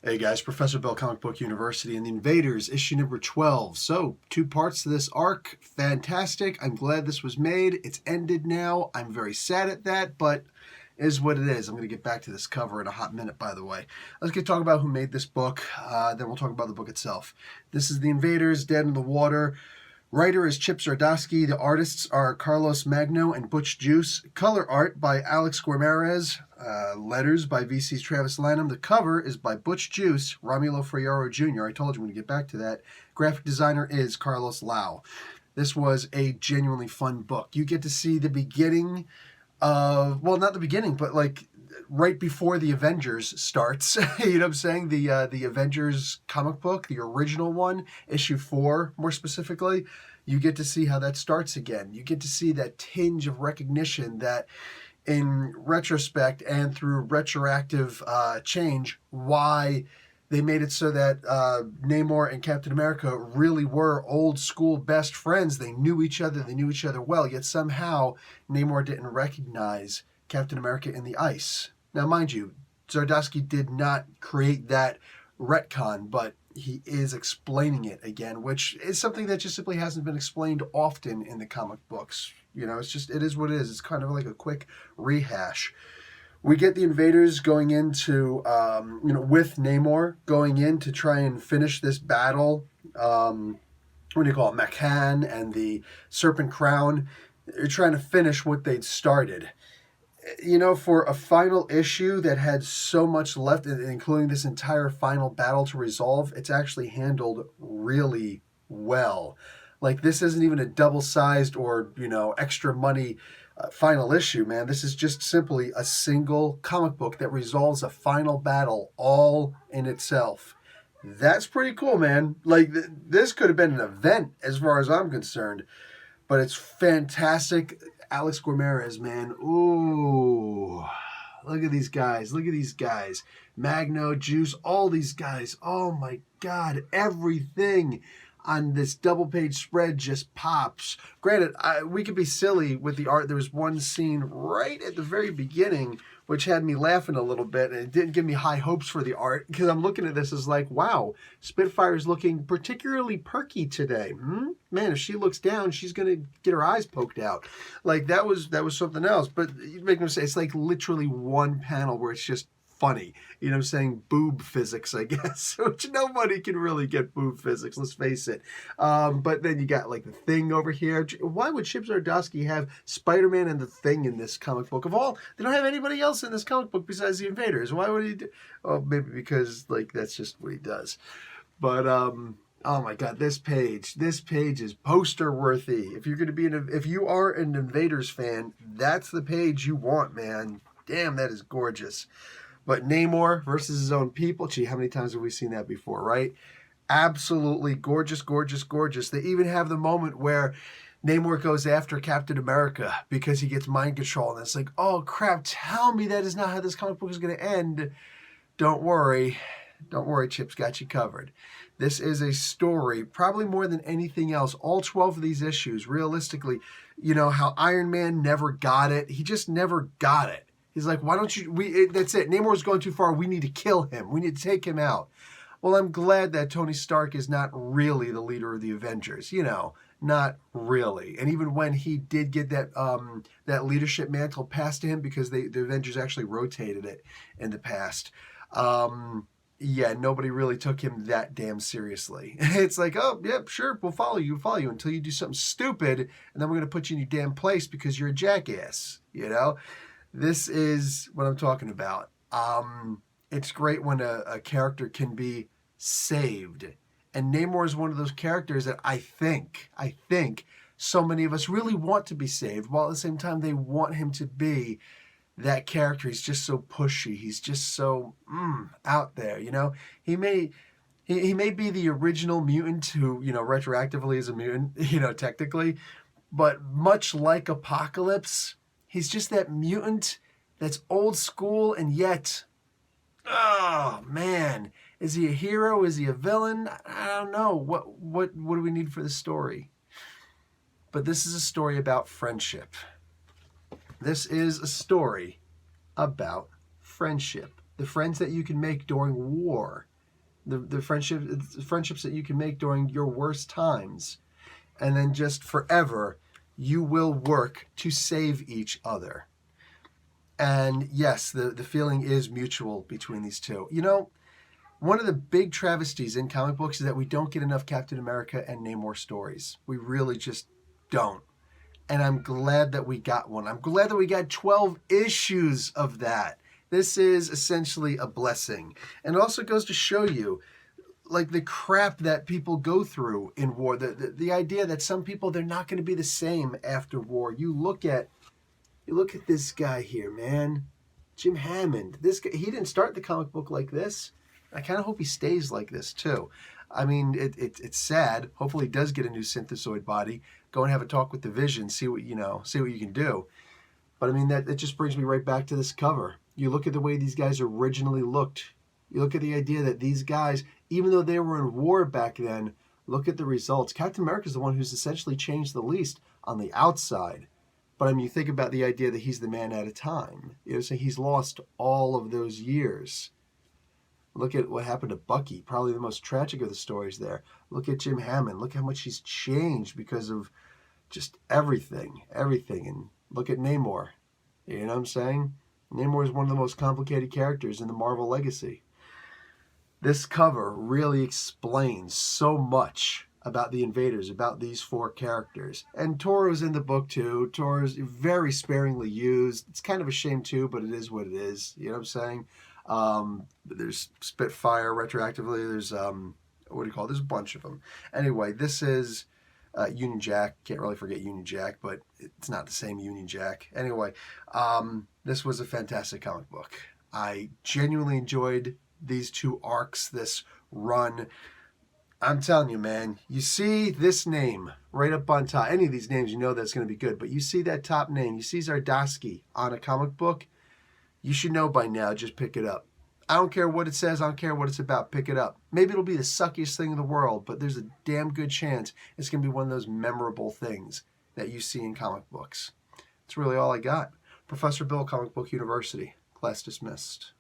Hey guys, Professor Bell, Comic Book University, and the Invaders, issue number 12. So, 2 parts to this arc. Fantastic. I'm glad this was made. It's ended now. I'm very sad at that, but it is what it is. I'm going to get back to this cover in a hot minute, by the way. Let's get talking about who made this book. Then we'll talk about the book itself. This is the Invaders, Dead in the Water. Writer is Chip Zdarsky. The artists are Carlos Magno and Butch Juice. Color art by Alex Guimarães. Letters by VC's Travis Lanham. The cover is by Butch Juice, Romulo Friaro Jr. I told you I'm going to get back to that. Graphic designer is Carlos Lau. This was a genuinely fun book. You get to see the beginning of, well, not the beginning, but like right before the Avengers starts. You know what I'm saying? The Avengers comic book, the original one, issue 4 more specifically. You get to see how that starts again. You get to see that tinge of recognition that in retrospect and through retroactive change, why they made it so that Namor and Captain America really were old school best friends. They knew each other well, yet somehow Namor didn't recognize Captain America in the ice. Now, mind you, Zdarsky did not create that retcon, but he is explaining it again, which is something that just simply hasn't been explained often in the comic books. You know, it's just, it is what it is. It's kind of like a quick rehash. We get the Invaders going into, with Namor going in to try and finish this battle. What do you call it? Macan and the Serpent Crown. They're trying to finish what they'd started. You know, for a final issue that had so much left, including this entire final battle to resolve, it's actually handled really well. Like, this isn't even a double-sized or, extra money final issue, man. This is just simply a single comic book that resolves a final battle all in itself. That's pretty cool, man. Like, this could have been an event as far as I'm concerned, but it's fantastic. Alex Guimarães, man. Ooh, look at these guys. Look at these guys. Magno, Juice, all these guys. Oh, my God. Everything on this double-page spread just pops. Granted, we could be silly with the art. There was one scene right at the very beginning which had me laughing a little bit, and it didn't give me high hopes for the art, because I'm looking at this as like, wow, Spitfire's looking particularly perky today. Man, if she looks down, she's going to get her eyes poked out. Like, that was something else. But you make no say, it's like literally one panel where it's just funny. You know what I'm saying? Boob physics, I guess. Which nobody can really get boob physics, let's face it. But then you got like the Thing over here. Why would Chip Zdarsky have Spider-Man and the Thing in this comic book? Of all, they don't have anybody else in this comic book besides the Invaders. Why would he do? Oh, maybe because like that's just what he does. But oh my God, this page is poster worthy. If you're going to be if you are an Invaders fan, that's the page you want, man. Damn, that is gorgeous. But Namor versus his own people. Gee, how many times have we seen that before, right? Absolutely gorgeous, gorgeous, gorgeous. They even have the moment where Namor goes after Captain America because he gets mind control. And it's like, oh, crap, tell me that is not how this comic book is going to end. Don't worry. Don't worry, Chip's got you covered. This is a story, probably more than anything else. All 12 of these issues, realistically, how Iron Man never got it. He just never got it. He's like, why don't you, that's it. Namor's going too far. We need to kill him. We need to take him out. Well, I'm glad that Tony Stark is not really the leader of the Avengers. Not really. And even when he did get that leadership mantle passed to him, because the Avengers actually rotated it in the past, nobody really took him that damn seriously. It's like, oh, yep, sure, we'll follow you until you do something stupid, and then we're going to put you in your damn place because you're a jackass, This is what I'm talking about. It's great when a character can be saved. And Namor is one of those characters that I think so many of us really want to be saved, while at the same time they want him to be that character. He's just so pushy. He's just so out there, He may be the original mutant who, retroactively is a mutant, technically. But much like Apocalypse, he's just that mutant that's old school, and yet, oh man, is he a hero? Is he a villain? I don't know. What do we need for the story? But this is a story about friendship. This is a story about friendship. The friends that you can make during war. the friendships that you can make during your worst times, and then just forever, you will work to save each other. And yes, the feeling is mutual between these two. You know, one of the big travesties in comic books is that we don't get enough Captain America and Namor stories. We really just don't. And I'm glad that we got one. I'm glad that we got 12 issues of that. This is essentially a blessing. And it also goes to show you, like, the crap that people go through in war. The idea that some people, they're not going to be the same after war. You look at this guy here, man. Jim Hammond. This guy, he didn't start the comic book like this. I kind of hope he stays like this too. I mean, it's sad. Hopefully, he does get a new synthesoid body. Go and have a talk with the Vision. See what you can do. But I mean, that just brings me right back to this cover. You look at the way these guys originally looked. You look at the idea that these guys, even though they were in war back then, look at the results. Captain America's the one who's essentially changed the least on the outside. But I mean, you think about the idea that he's the man at a time. You know, so he's lost all of those years. Look at what happened to Bucky, probably the most tragic of the stories there. Look at Jim Hammond. Look how much he's changed because of just everything. And look at Namor. You know what I'm saying? Namor is one of the most complicated characters in the Marvel legacy. This cover really explains so much about the Invaders, about these four characters. And Toro's in the book too. Toro's very sparingly used. It's kind of a shame too, but it is what it is. You know what I'm saying? There's Spitfire retroactively. There's what do you call it? There's a bunch of them. Anyway, this is Union Jack. Can't really forget Union Jack, but it's not the same Union Jack. Anyway, this was a fantastic comic book. I genuinely enjoyed these two arcs, this run. I'm telling you, man, you see this name right up on top. Any of these names, you know that's going to be good. But you see that top name, you see Zardaski on a comic book, you should know by now, just pick it up. I don't care what it says, I don't care what it's about, pick it up. Maybe it'll be the suckiest thing in the world, but there's a damn good chance it's going to be one of those memorable things that you see in comic books. That's really all I got. Professor Bill, Comic Book University. Class dismissed.